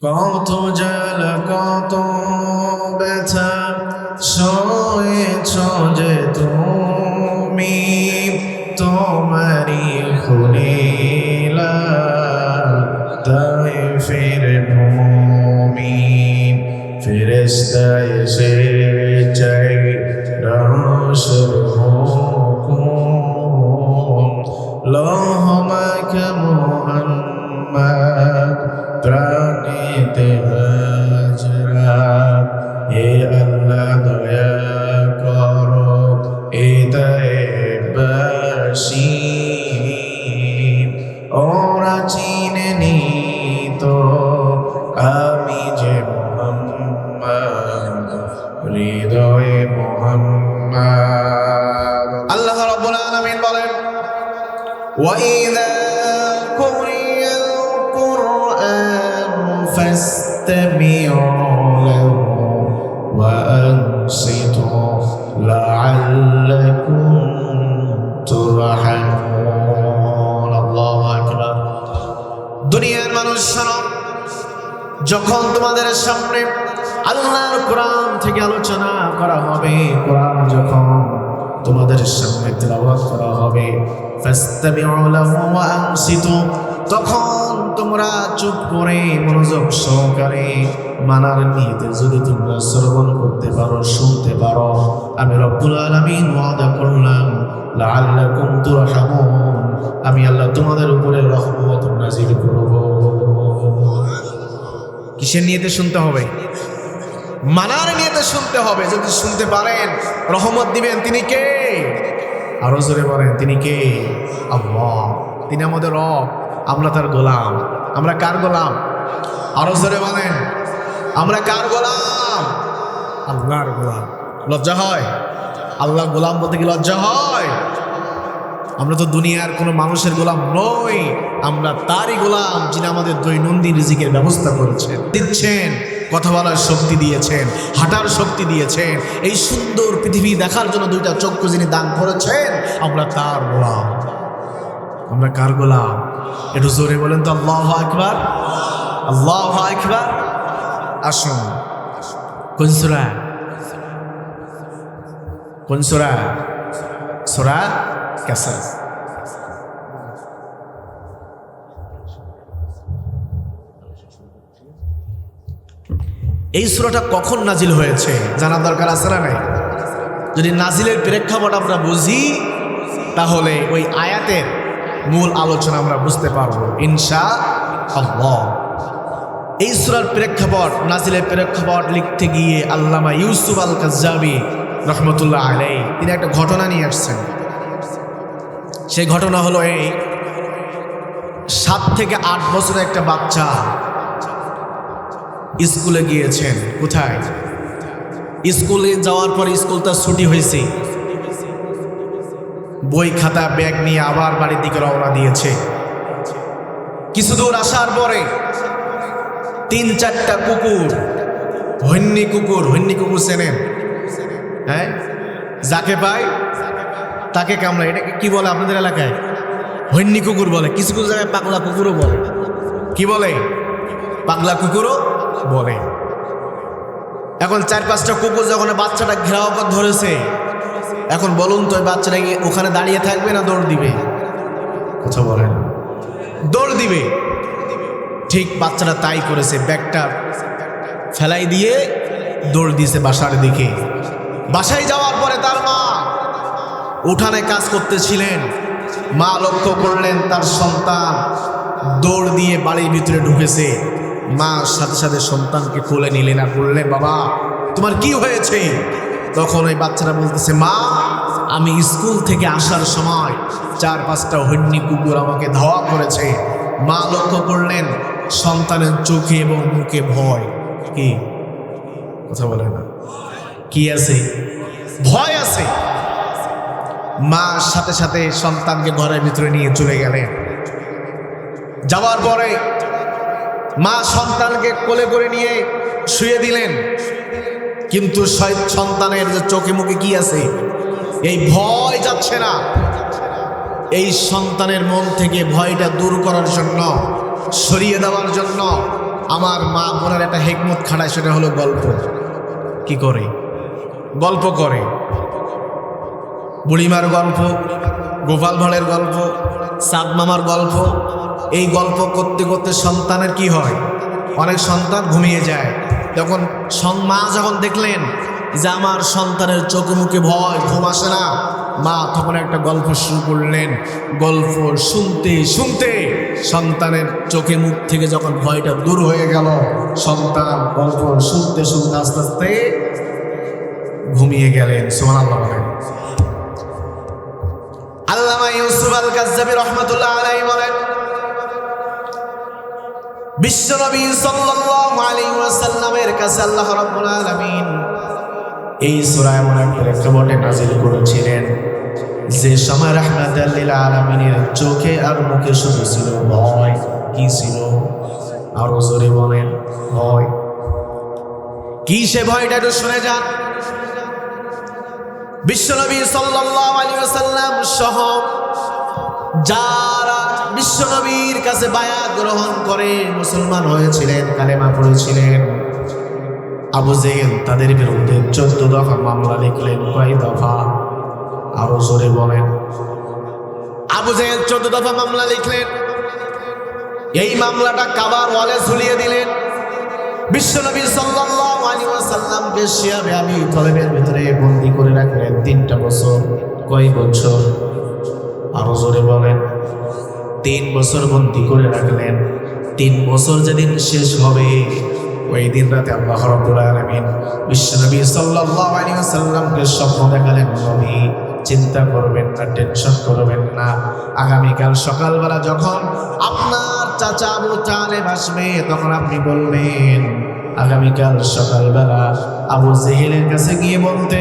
কত জ্বালা কত ব্যথা সয়েছ যে তুমি তোমারি খুলিলা তাই ফিরে ভূমি ফেরেশতা এসে চাই রহস্যের হুকুম লহমাকে মুহাম্মদ প্রাণীতে হাজরা হে আল্লাহ দয়া করো হৃদয়বাসী ওরা চিনে নি তো আমি যে মুহাম্মদ হৃদয়ে মুহাম্মদ। আল্লাহ রাব্বুল আলামিন বলেন ওয়াইদা কুরিয়াল কুরআন ফাসতামিউ লাহু ওয়া আনসিতু লাআল্লাকুম তুরহামুন। আল্লাহু আকবার। দুনিয়ার মানুষ শোনো, যখন তোমাদের সামনে আল্লাহর কোরআন থেকে আলোচনা করা হবে, কোরআন যখন তোমাদের সামনে তেলাওয়াত করা হবে, ফাসতামিউ লাহু ওয়া আনসিতু, তখন তোমরা চুপ করে মনোযোগ সহকারে মানার নিয়তে যদি তোমরা শ্রবণ করতে পারো, শুনতে পারো, আমি রব্বুল আলামিন ওয়াদা করলাম লাআল্লাকুম তুরহামুন, আমি আল্লাহ তোমাদের উপরে রহমত নাযিল করব। কিসের নিয়তে শুনতে হবে? মানার নিয়তে শুনতে হবে। যদি শুনতে পারেন রহমত দিবেন তিনি কে? আরো জোরে বলেন তিনি কে? আল্লাহ। তিনি আমাদের রব, আমরা তার গোলাম। আমরা কার গোলাম? আরো জোরে বলেন আমরা কার গোলাম? আল্লাহর গোলাম। লজ্জা হয়? আল্লাহ গোলাম বলতে কি লজ্জা হয়? আমরা তো দুনিয়ার কোনো মানুষের গোলাম নই, আমরা তারই গোলাম যিনি আমাদের দৈনন্দিন রিজিকের ব্যবস্থা করেছেন, দিচ্ছেন, কথা বলার শক্তি দিয়েছেন, হাঁটার শক্তি দিয়েছেন, এই সুন্দর পৃথিবী দেখার জন্য দুইটা চক্ষু যিনি দান করেছেন, আমরা তার গোলাম। আমরা কার গোলাম? একটু জোরে বলেন তো আল্লাহু আকবার, আল্লাহু আকবার। আসুন, কোন সূরা? কোন সূরা? সূরা কাসাস। এই সূরাটা কখন নাজিল হয়েছে জানার দরকার আছে না নাই? যদি নাজিলের প্রেক্ষাপট আমরা বুঝি তাহলে ওই আয়াতের মূল আলোচনা আমরা বুঝতে পারবো ইনশাআল্লাহ। এই সূরার প্রেক্ষাপট, নাজিলের প্রেক্ষাপট লিখতে গিয়ে আল্লামা ইউসুফ আল কাজ্জাবী রহমতুল্লাহ আলাইহি তিনি একটা ঘটনা নিয়ে আসছেন। সেই ঘটনা হলো এই, 7 থেকে 8 বছরের একটা বাচ্চা স্কুলে গিয়েছেন। কোথায়? স্কুলে যাওয়ার পর স্কুলটা ছুটি হয়েছে, বই খাতা ব্যাগ নিয়ে আবার বাড়ির দিকে রওনা দিয়েছে। কিছু দূর আসার পরে 3-4টা কুকুর, হন্যি কুকুর চেনেন? হ্যাঁ, যাকে পায় তাকে কামড়ায়। এটাকে কি বলে আপনাদের এলাকায়? হন্যি কুকুর বলে, কিছু কিছু জায়গায় পাগলা কুকুরও বলে। কি বলে? পাগলা কুকুরও বলে। এখন 4-5টা কুকুর যখন বাচ্চাটা ঘেরাও করে ধরেছে, এখন বলুন তো বাচ্চাটা কি ওখানে দাঁড়িয়ে থাকবে না দৌড় দিবে? কথা বলেন। দৌড় দিবে। ঠিক বাচ্চাটা তাই করেছে, ব্যাগটা ফেলাই দিয়ে দৌড় দিয়েছে বাসার দিকে। বাসায় যাওয়ার পরে তার মা উঠানে কাজ করতেছিলেন, মা লক্ষ্য করলেন তার সন্তান দৌড় দিয়ে বাড়ির ভিতরে ঢুকেছে। মা সাথে সাথে সন্তানকে কোলে নিলেন আর বললেন, বাবা তোমার কি হয়েছে? তখন ওই বাচ্চারা বলতেছে, মা আমি স্কুল থেকে আসার সময় 4-5টা হন্যি কুকুর আমাকে ধাওয়া করেছে। মা লক্ষ্য করলেন সন্তানের চোখে এবং মুখে ভয়। কি? কথা বলে না। কি আছে? ভয় আছে। মা সাথে সাথে সন্তানকে ঘরের ভিতরে নিয়ে চলে গেলেন। যাওয়ার পরে মা সন্তানকে কোলে করে নিয়ে শুয়ে দিলেন, কিন্তু সন্তানের যে চোখে মুখে কি আছে? এই ভয় যাচ্ছে না। এই সন্তানের মন থেকে ভয়টা দূর করার জন্য, সরিয়ে দেওয়ার জন্য আমার মা বোনের একটা হিকমত খাটায়, সেটা হলো গল্প। কি করে? গল্প করে। বুড়িমার গল্প, গোপাল ভাঁড়ের গল্প, সাদ মামার গল্প। এই গল্প করতে করতে সন্তানের কি হয়? অনেক সন্তান ঘুমিয়ে যায়। তখন মা যখন দেখলেন যে আমার সন্তানের চোখে মুখে ভয়, ঘুম আসে না, মা তখন একটা গল্প শুরু করলেন। গল্প শুনতে শুনতে সন্তানের চোখে মুখ থেকে যখন ভয়টা দূর হয়ে গেল, সন্তান গল্প শুনতে শুনতে আস্তে আস্তে ঘুমিয়ে গেলেন। সুবহানাল্লাহ বলেন। আল্লামা ইউসুফ আল কাজ্জাবী রাহমাতুল্লাহ আলাইহি বলেন, বিশ্বনবী সাল্লাল্লাহু আলাইহি ওয়াসাল্লামের কাছে আল্লাহ রাব্বুল আলামিন এই সূরা এমন এক প্রেক্ষাপটে নাযিল করেছিলেন যে সময় রাহমাতাল লিল আলামিনের চোখে আর মুখে শুধু ছিল ভয়। কি ছিল? আরো জোরে বলেন, ভয়। কি সে ভয়টা একটু শুনে যান। বিশ্বনবী সাল্লাল্লাহু আলাইহি ওয়াসাল্লাম সহ যারা বিশ্বনবীর কাছে বায়াত গ্রহণ করে মুসলমান হয়েছিলেন, কালেমা পড়েছিলেন, আবু জেহেল তাদের বিরুদ্ধে 14 দফা মামলা লিখলেন। কয় দফা? আরো জোরে বলেন। আবু জেহেল 14 দফা মামলা লিখলেন। এই মামলাটা কাবার ওয়ালে ঝুলিয়ে দিলেন। বিশ্বনবী সাল্লাল্লাহু আলাইহি ওয়াসাল্লামকে শিয়াবে আবি তালেবের ভিতরে বন্দী করে রাখলেন 3টা বছর। কয় বছর? আরো জোরে বলেন। 3 বছর বন্দী করে রাখলেন। 3 বছর যেদিন শেষ হবে ওই দিন রাতে আল্লাহ রাব্বুল আলামিন বিশ্বনবী সাল্লাল্লাহু আলাইহি ওয়াসাল্লামকে স্বপ্ন দেখালেন, নবী চিন্তা করবেন না, টেনশন করবেন না। আগামীকাল সকালবেলা যখন আপনার চাচা আবু তালেব আসবে তখন আপনি বলবেন, আগামীকাল সকালবেলা আবু জেহেলের কাছে গিয়ে বলতে,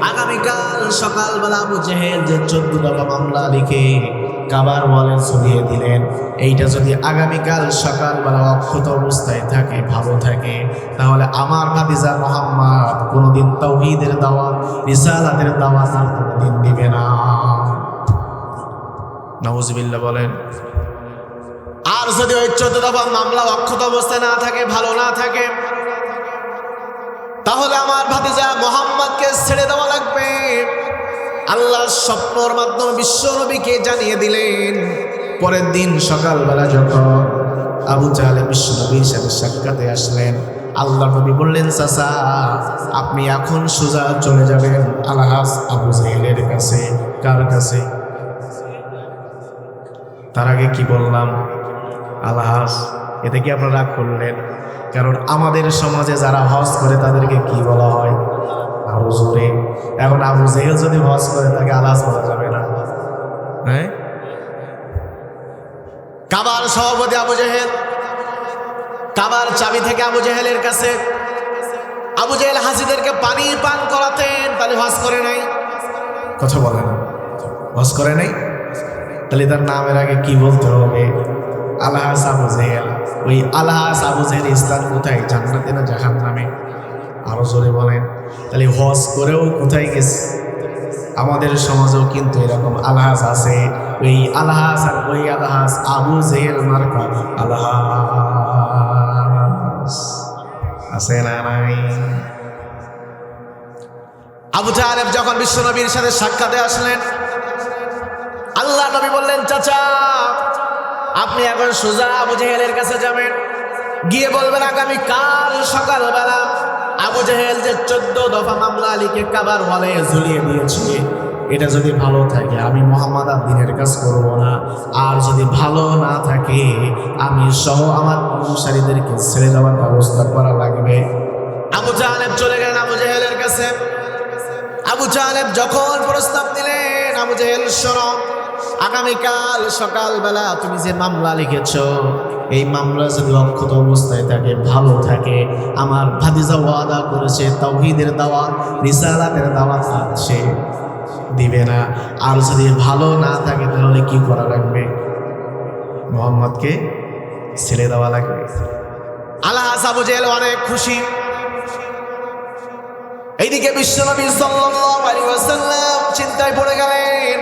আগামীকাল সকালবেলা আবু জেহেল যে 14 দফা মামলা লিখে কাবার ওয়ালে ঝুলিয়ে দিলেন, এইটা যদি আগামীকাল সকালবেলা অক্ষত অবস্থায় থাকে, ভালো থাকে, তাহলে আমার ভাতিজা মুহাম্মদ কোনোদিন তাওহীদের দাওয়াত, রিসালাতের দাওয়াত আর কোনোদিন দিবে না। নাউজুবিল্লাহ বলেন। আর যদি ওই 14 দফা মামলা অক্ষত অবস্থায় না থাকে, ভালো না থাকে, তাহলে আমার ভাতিজা মুহাম্মদকে ছেড়ে দেওয়া লাগবে। আল্লাহ স্বপ্নর মাধ্যমে বিশ্ব নবীকে জানিয়ে দিলেন। পরের দিন সকালবেলা যখন আবু তালেব বিশ্ব নবীর সাথে সাক্ষাতে আসলেন, আল্লাহ নবী বললেন, চাচা আপনি এখন সোজা চলে যাবেন আলহাজ আবু জেহেলের কাছে। কার কাছে? তার আগে কি বললাম? আলহাজ। এতে কি আপনারা রাগ করলেন? কারণ আমাদের সমাজে যারা হজ করে তাদেরকে কি বলা হয়? আরো জোরে। এখন আবু জেহেল যদি হজ করে তাকে আলহাজ বলা যাবে না? হ্যাঁ। কাবার সভাপতি আবু জেহেল, কাবার চাবি থেকে আবু জেহেলের কাছে। আবু জেহেল হাজিদেরকে পানি পান করাতেন, তাহলে হজ করে নাই? কথা বলে না, হজ করে নাই। তাহলে তার নামের আগে কি বলতে হবে? আলহাজ আবু জেহেল। ওই আলহাজ আবু জেহেল স্থান কোথায়? জান্নাতে না জাহান্নামে? আরো জোরে বলেন। তাহলে হজ করেও কোথায় গেছে? আমাদের সমাজেও কিন্তু এরকম আলহাজ আছে। ওই আলহাজ আর ওই আলহাজ আবু জেহেল মার্কা আলহাজ আছে না নাই? আবু তালেব যখন বিশ্বনবীর সাথে সাক্ষাতে আসলেন, আল্লাহ নবী বললেন, চাচা আপনি এখন সোজা আবু জেহেলের কাছে যাবেন, গিয়ে বলবেন আগামীকাল সকালবেলা আবু জেহেল যে 14 দফা মামলা লিখে কাবার ওয়ালে ঝুলিয়ে দিয়েছে, এটা যদি ভালো থাকে আমি মুহাম্মদ আর দিনের কাজ করব না, আর যদি ভালো না থাকে আমি সহ আমার অনুসারীদেরকে ছেড়ে দেওয়ার ব্যবস্থা করা লাগবে। আবু তালেব চলে গেলেন আবু জেহেলের কাছে। আবু তালেব যখন প্রস্তাব দিলেন, আবু জেহেল শোনো, আগামীকাল সকালবেলা তুমি যে মামলা লিখেছ, এই মামলা যদি অক্ষত অবস্থায় থাকে, ভালো থাকে, আমার ভাতিজা ওয়াদা করেছে তাওহীদের দাওয়াত, রিসালাতের দাওয়াত সে দিবে না। আর যদি ভালো না থাকে তাহলে কি করা লাগবে? মুহাম্মদকে ছেড়ে দেওয়া লাগবে। আলহাজ আবু জেহেল অনেক খুশি। এইদিকে বিশ্বনবী সাল্লাল্লাহু আলাইহি ওয়াসাল্লাম চিন্তায় পড়ে গেলেন,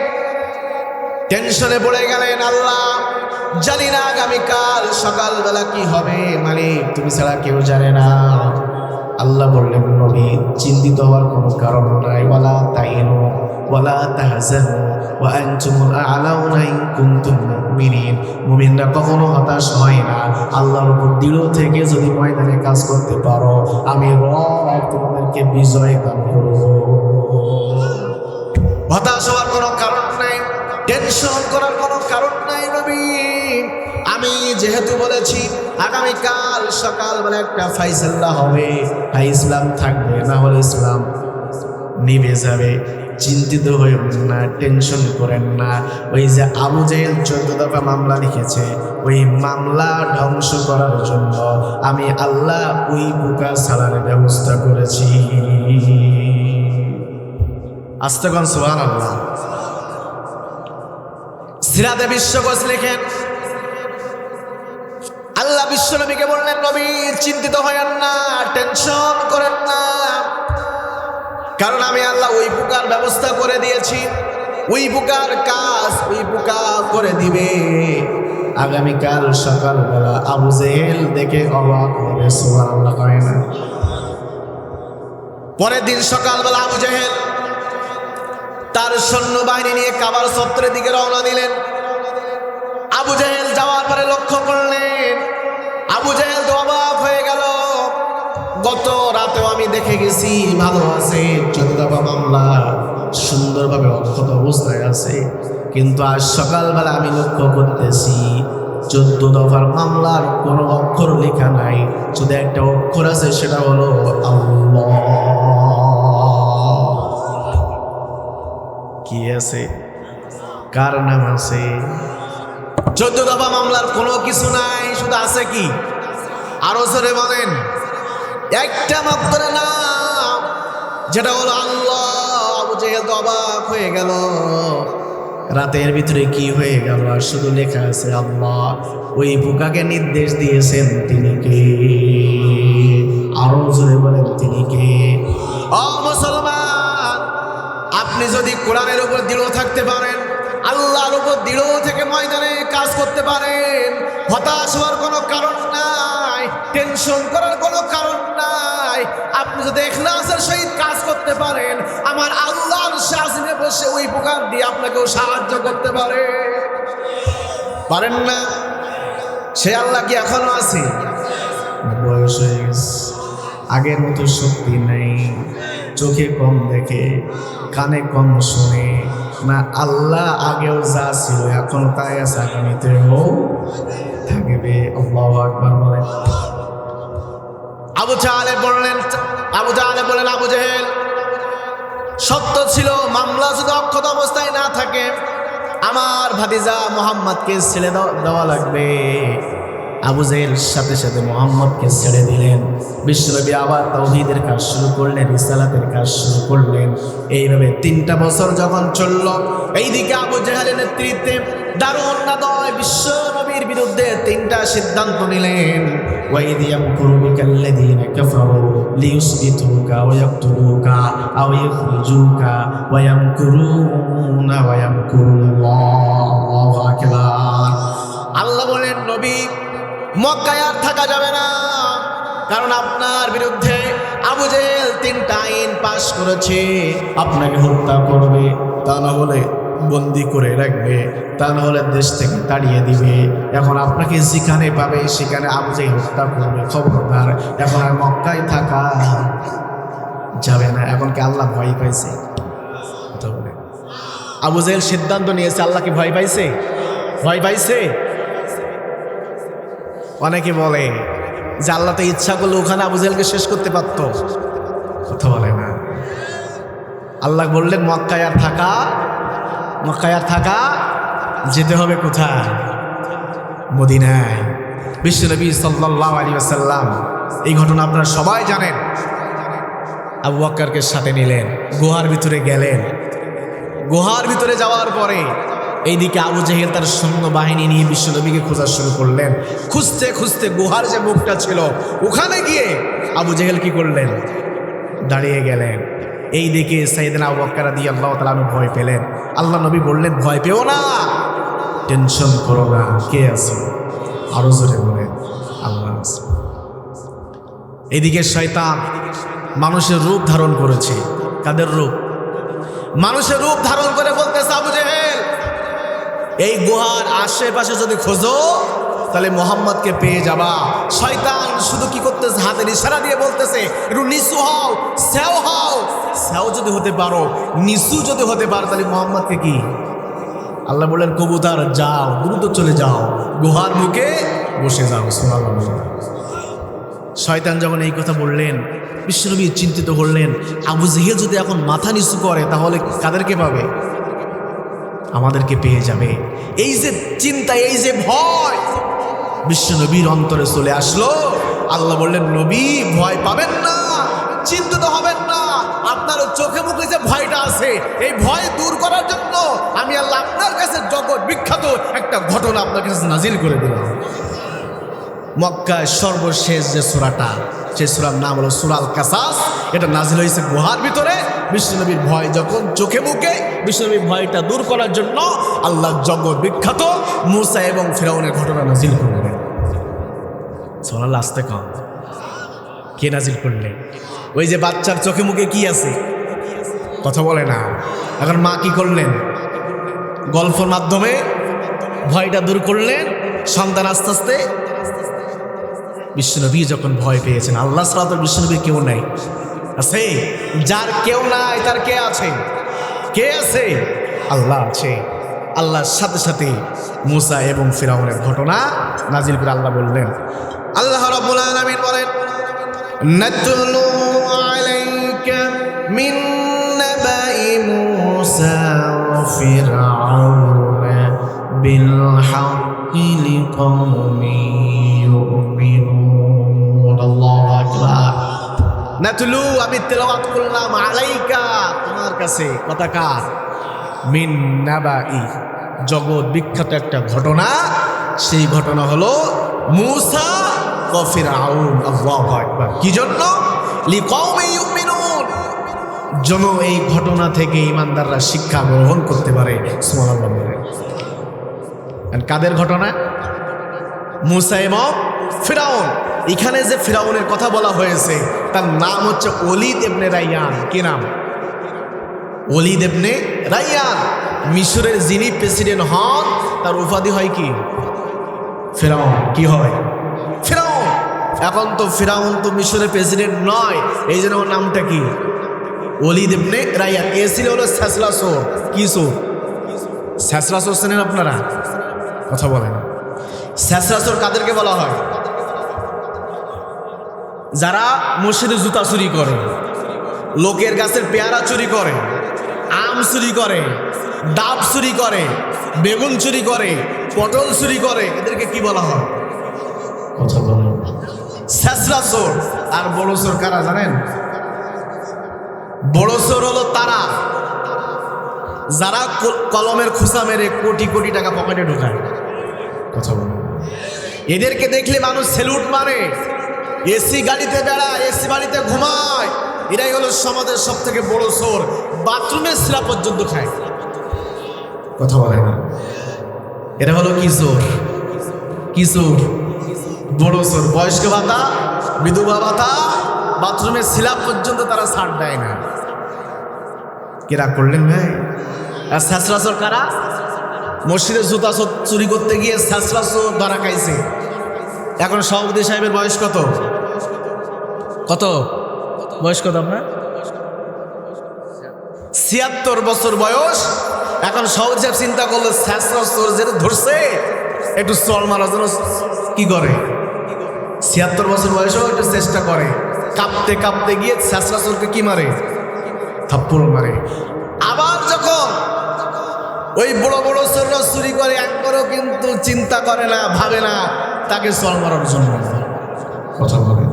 টেনশনে পড়ে গেলেন। আল্লাহ জানি না আগামীকাল সকালবেলা কি হবে, মালিক তুমি ছাড়া কেউ জানে না। আল্লাহ বললেন, নবী চিন্তিত হওয়ার কোনো কারণ নাই। ওয়ালা তাহিনু ওয়ালা তাহজানু ওয়া আনতুমুল আ'লাউনা ইন কুনতুম মুমিনিন। মুমিনরা কখনো হতাশ হয় না। আল্লাহর উপর দৃঢ় থেকে যদি ময়দানে কাজ করতে পারো, আমি রব তোমাদেরকে বিজয় দান করব। হতাশ হওয়ার কোনো কারণ নাই, টেনশন করার কোনো কারণ নাই। নবী আমি যেহেতু বলেছি আগামীকাল সকালবেলা একটা ফাইসাল্লা হবে, হয় ইসলাম থাকবে না হলে ইসলাম নিভে যাবে। চিন্তিত হয়েন না, টেনশন করেন না। ওই যে আবু জেহেল 14 দফা মামলা লিখেছে, ওই মামলা ধ্বংস করার জন্য আমি আল্লাহ ওই বুকা ছাড়ার ব্যবস্থা করেছি। আস্তাগফিরুল্লাহ, সুবহানাল্লাহ। সিরাতে বিশ্বকোষ লেখেন, আল্লাহ বিশ্বনবীকে বললেন, নবী চিন্তিত হয়েন না, টেনশন করেন না, কারণ আমি আল্লাহ ওই পোকার ব্যবস্থা করে দিয়েছি। ওই পোকার কাজ ওই পোকা করে দিবে। আগামীকাল সকালবেলা আবু জেহেল দেখে অবাক হবে, সুবহানাল্লাহ কয় না। পরের দিন সকালবেলা আবু জেহেল তার সৈন্যবাহিনী নিয়ে কাবার চত্বরের দিকে রওনা দিলেন। আবু জেহেল যাওয়ার পরে লক্ষ্য করলেন, আবু জেহেল তো অবাক হয়ে গেল। গত রাতেও আমি দেখে গেছি ভালো আছে, 14 দফা মামলা সুন্দরভাবে অক্ষত অবস্থায় আছে, কিন্তু আজ সকালবেলা আমি লক্ষ্য করতেছি 14 দফার মামলার কোনো অক্ষর লেখা নাই, শুধু একটা অক্ষর আছে, সেটা হলো আল্লাহ। কি আছে? কার নাম আছে? 14 দফা মামলার কোনো কিছু নাই, শুধু আছে কি? আরো জোরে বলেন, একটা মাত্র নাম, যেটা হলো আল্লাহ। আবু জেহেল তো অবাক হয়ে গেল, রাতের ভিতরে কি হয়ে গেল, আর শুধু লেখা আছে আল্লাহ। ওই পোকাকে নির্দেশ দিয়েছেন তিনি কে? আরো জোরে বলেন, তিনি কে? ও মুসলমান, আপনি যদি কোরআনের উপর দৃঢ় থাকতে পারেন, আল্লাহর উপর দৃঢ় থেকে ময়দানে কাজ করতে পারেন, হতাশ হওয়ার কোনো কারণ নাই, টেনশন করার কোনো কারণ নাই। আপনি যদি ইখলাসের সহিত কাজ করতে পারেন, আমার আল্লাহর শাসনে বসে ওই পোকা দিয়ে আপনাকেও সাহায্য করতে পারে। পারেন না? সে আল্লাহ কি এখনো আছে? বয়স হয়ে গেছে, আগের মতো শক্তি নেই, চোখে কম দেখে, কানে কম শুনে না। আল্লাহ আগেও যা ছিল এখন তাই আছে, আগামীতেও থাকবে। আল্লাহু আকবার বলেন। আবু জাহেল বললেন, আবু জেহেল সত্য ছিল, মামলা যদি অক্ষত অবস্থায় না থাকে, আমার ভাতিজা মুহাম্মদকে ছেড়ে দেওয়া লাগবে। আবু জেহেল সাথে সাথে মুহাম্মদকে ছেড়ে দিলেন। বিশ্বনবী আবার তাওহীদের কাজ শুরু করলেন, রিসালাতের কাজ শুরু করলেন। এইভাবে 3টা বছর যখন চলল, এইদিকে আবু জেহেলের নেতৃত্বে দারুন নাদয় বিশ্বনবীর বিরুদ্ধে 3টা সিদ্ধান্ত নিলেন। ওয়াইদ ইয়ামকুরু বিকাল্লাযীনা কাফারু লিয়ুসবিতুকা ওয়া ইয়াকতুলুকা আও ইখরিজুকা ওয়া ইয়ামকুরুনা ওয়া ইয়ামকুরুল্লাহ। আল্লাহু আকবার। আল্লাহ বলেন, নবী মক্কায় আর থাকা যাবে না, কারণ আপনার বিরুদ্ধে আবু জেহেল 3টা আইন পাশ করেছে। আপনাকে হত্যা করবে, তা না হলে বন্দি করে রাখবে, তা না হলে দেশ থেকে তাড়িয়ে দিবে। এখন আপনাকে যেখানে পাবে সেখানে আবু জেহেল হত্যা করবে। খবরদার, এখন আর মক্কায় থাকা যাবে না। এখন কি আল্লাহ ভয় পাইছে? আবু জেহেল সিদ্ধান্ত নিয়েছে, আল্লাহ কি ভয় পাইছে? ভয় পাইছে? অনেকে বলে যে আল্লাহ তো ইচ্ছা করলে ওখানে আবু জেহেলকে শেষ করতে পারত। কথা বলে না। আল্লাহ বললেন মক্কায় আর থাকা যেতে হবে কোথায়? মদিনায়। বিশ্বনবী সাল্লাল্লাহু আলাইহি ওয়াসাল্লাম, এই ঘটনা আপনারা সবাই জানেন, আবু বকরকে সাথে নিলেন, গুহার ভিতরে গেলেন। গুহার ভিতরে যাওয়ার পরে এইদিকে আবু জেহেল তার সৈন্য বাহিনী নিয়ে বিশ্বনবীকে খোঁজা শুরু করলেন। খুঁজতে খুঁজতে গুহার যে মুখটা ছিল ওখানে গিয়ে আবু জেহেল কি করলেন? দাঁড়িয়ে গেলেন। এই দিকে সাইয়েদনা আবু বকর রাদিয়াল্লাহু তাআলা ভয় পেলেন। আল্লাহ নবী বললেন, ভয় পেও না, টেনশন করো না, কে আছে? আরো জোরে বলে, আল্লাহ আছে। এদিকে শয়তান মানুষের রূপ ধারণ করেছে। কাদের রূপ? মানুষের রূপ ধারণ করে বলতেছে, আবু জেহেল, এই গুহার আশেপাশে যদি খোঁজো তাহলে মোহাম্মদকে পেয়ে যাবা। শয়তান শুধু কি করতেছে? হাতের ইশারা দিয়ে বলতেছে, একটু নিচু হও, সেও হও। সেও যদি হতে পারো, নিচু যদি হতে পারো, তাহলে মোহাম্মদকে কি? আল্লাহ বললেন, কবুতর যাও, দ্রুত চলে যাও, গুহার মুখে বসে যাও। সুবহানাল্লাহ। শয়তান যখন এই কথা বললেন, বিশ্বনবী চিন্তিত করলেন, আবু জেহেল যদি এখন মাথা নিচু করে তাহলে কাদেরকে পাবে? আমাদেরকে পেয়ে যাবে। এই যে চিন্তা, এই যে ভয় বিশ্বনবীর অন্তরে চলে আসলো। আল্লাহ বললেন, নবী ভয় পাবেন না, চিন্তিত হবেন না। আপনার চোখে মুখে যে ভয়টা আছে, এই ভয় দূর করার জন্য আমি আল্লাহ আপনার কাছে জগৎ বিখ্যাত একটা ঘটনা আপনার কাছে নাজিল করে দিলাম। মক্কায় সর্বশেষ যে সূরাটা, সেই সূরার নাম হলো সূরাল কাসাস। এটা নাজিল হয়েছে গুহার ভিতরে। বিশ্বনবীর ভয় যখন চোখে মুখে, বিশ্বনবীর ভয়টা দূর করার জন্য আল্লাহ জগৎ বিখ্যাত মূসা এবং ফিরআউনের ঘটনা নাজিল করলেন। সুবহানাল্লাহ। আসতে কম, কে নাজিল করলেন? ওই যে বাচ্চার চোখে মুখে কি আছে, কথা বলে না। এখন মা কি করলেন? গল্পের মাধ্যমে ভয়টা দূর করলেন। সন্তান আস্তে আস্তে, বিশ্বনবী যখন ভয় পেয়েছেন, আল্লাহ ছাড়া তো বিশ্বনবীর কেউ নাই। আছে? যার কেউ নাই তার কে আছে? কে আছে? আল্লাহ আছে। আল্লাহর সাথে সাথে মূসা এবং ফিরআউনের ঘটনা নাজিল করে আল্লাহ বললেন, আল্লাহ রাব্বুল আলামিন বলেন, নাতলু আলাইকা মিন নাবাই মূসা ওয়া ফিরআউনা বিল হাক্কি লিকাওমিন ইউমিনুন। আল্লাহু আকবার। নাতলু, আমি তেলাওয়াত করলাম, আলাইকা, তোমার কাছে। কথা কার? মিন নাবাই, জগৎ বিখ্যাত একটা ঘটনা। সেই ঘটনা হলো মূসা ওয়া ফিরআউন। আল্লাহু আকবার। কি জন্য? লিকাওমিন ইউমিনুন, যেন এই ঘটনা থেকে ইমানদাররা শিক্ষা গ্রহণ করতে পারে। সুবহানাল্লাহ। কাদের ঘটনা? মূসা এবং ফিরআউন। এখানে যে ফিরআউনের কথা বলা হয়েছে তার নাম হচ্ছে ওলীদ ইবনে রাইয়ান। কি নাম? ওলীদ ইবনে রাইয়ান। মিশরের যিনি প্রেসিডেন্ট হন তার উপাধি হয় কি? ফিরআউন। কি হয়? ফিরআউন। এখন তো ফিরআউন তো মিশরের প্রেসিডেন্ট নয়, এই জন্য ওর নামটা কি? ওলীদ ইবনে রাইয়ান। এ ছিল হলো সাসলাসোর। কি সোর? সাসলাসোর চেনেন আপনারা? কথা বলেন। সাসলাসোর কাদেরকে বলা হয়? যারা মসজিদে জুতা চুরি করে, লোকের গাছের পেয়ারা চুরি করে, আম চুরি করে, ডাব চুরি করে, বেগুন চুরি করে, পটল চুরি করে, এদেরকে কি বলা হয়? কথা বলেন। ছেঁচড়া চোর। আর বড় চোর কারা জানেন? বড় চোর হলো তারা যারা কলমের খোঁচা মেরে কোটি কোটি টাকা পকেটে ঢোকায়। কথা বলেন। এদেরকে দেখলে মানুষ সেলুট মারে। এসি গাড়িতে বেড়ায়, এসি বাড়িতে ঘুমায়। এরাই হলো সমাজের সব থেকে বড় চোর। বাথরুমের শিরা পর্যন্ত খায়। কথা বলে না। এটা হলো কি চোর? কি চোর? বড় চোর। বয়স্ক ভাতা, বিধবা ভাতা, বাথরুমের শিলা পর্যন্ত তারা ছাড় দেয় না। কেরা করলেন ভাই? আর ছেঁচড়া চোর কারা? মসজিদের জুতা চুরি করতে গিয়ে ছেঁচড়া চোর ধরা খাইছে। এখন সভাপতি সাহেবের বয়স কত? কত বয়স? কত আপনার? ৭৬ বছর বয়স। এখন সভাপতি সাহেব চিন্তা করলো, ছেঁচড়া চোর যেটা ধরছে একটু চল মারার জন্য কি করে, ৭৬ বছর বয়সেও একটু চেষ্টা করে। কাঁপতে কাঁপতে গিয়ে ছেঁচড়া চোরকে কি মারে? থাপ্পড় মারে। আবার যখন ওই বড় বড় চোররা চুরি করে, একবারও কিন্তু চিন্তা করে না, ভাবে না তাকে চল মারার জন্য। কথা বলে।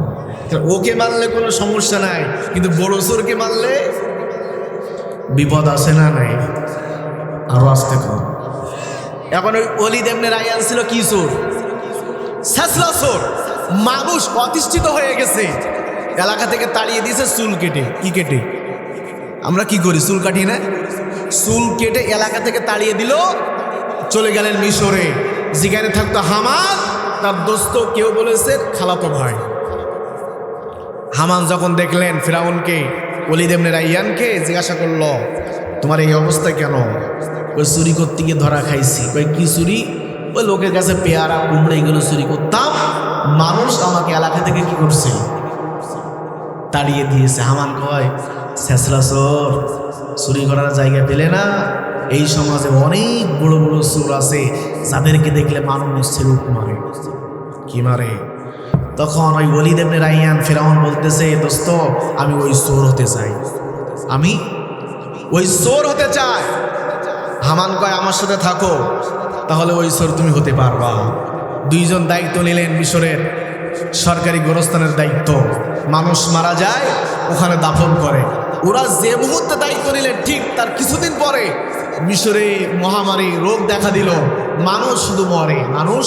ওকে মারলে কোনো সমস্যা নাই, কিন্তু বড় চোরকে মারলে বিপদ আছে না? নাই। আরো আসতে কম। এখন ওই ওলীদ ইবনে রাইয়ান ছিল কি চোর? ছেঁচড়া চোর। মানুষ অতিষ্ঠিত হয়ে গেছে, এলাকা থেকে তাড়িয়ে দিয়েছে চুল কেটে। কি কেটে? আমরা কি করি? চুল কাটি না? চুল কেটে এলাকা থেকে তাড়িয়ে দিল। চলে গেলেন মিশরে। যেখানে থাকতো হামান, তার দোস্ত, কেউ বলেছে খালাতো ভাই। হামান যখন দেখলেন ফিরাউনকে, ওলীদ ইবনে রাইয়ানকে জিজ্ঞাসা করলো, তোমার এই অবস্থা কেন? ওই চুরি করতে গিয়ে ধরা খাইছি। ওই কি চুরি? ওই লোকের কাছে পেয়ারা কুমড়ে এগুলো চুরি করতাম, মানুষ আমাকে এলাকা থেকে কি করছে, তাড়িয়ে দিয়েছে। হামান কয়, ছেঁচড়া চোর, চুরি করার জায়গা পেলে না? এই সমাজে অনেক বড় বড় চোর আছে, যাদেরকে দেখলে মানুষ ছেলুক মারে। কি মারে? তখন ওই ওলীদ ইবনে রাইয়ান ফিরাউন বলতেছে, দোস্ত, আমি ওই চোর হতে চাই, আমি ওই চোর হতে চাই। হামান কয়, আমার সাথে থাকো, তাহলে ওই চোর তুমি হতে পারবা। দুইজন দায়িত্ব নিলেন মিশরের সরকারি গোরস্থানের দায়িত্ব। মানুষ মারা যায়, ওখানে দাফন করে। ওরা যে মুহূর্তে দায়িত্ব নিলেন, ঠিক তার কিছুদিন পরে মিশরে মহামারী রোগ দেখা দিল। মানুষ শুধু মরে, মানুষ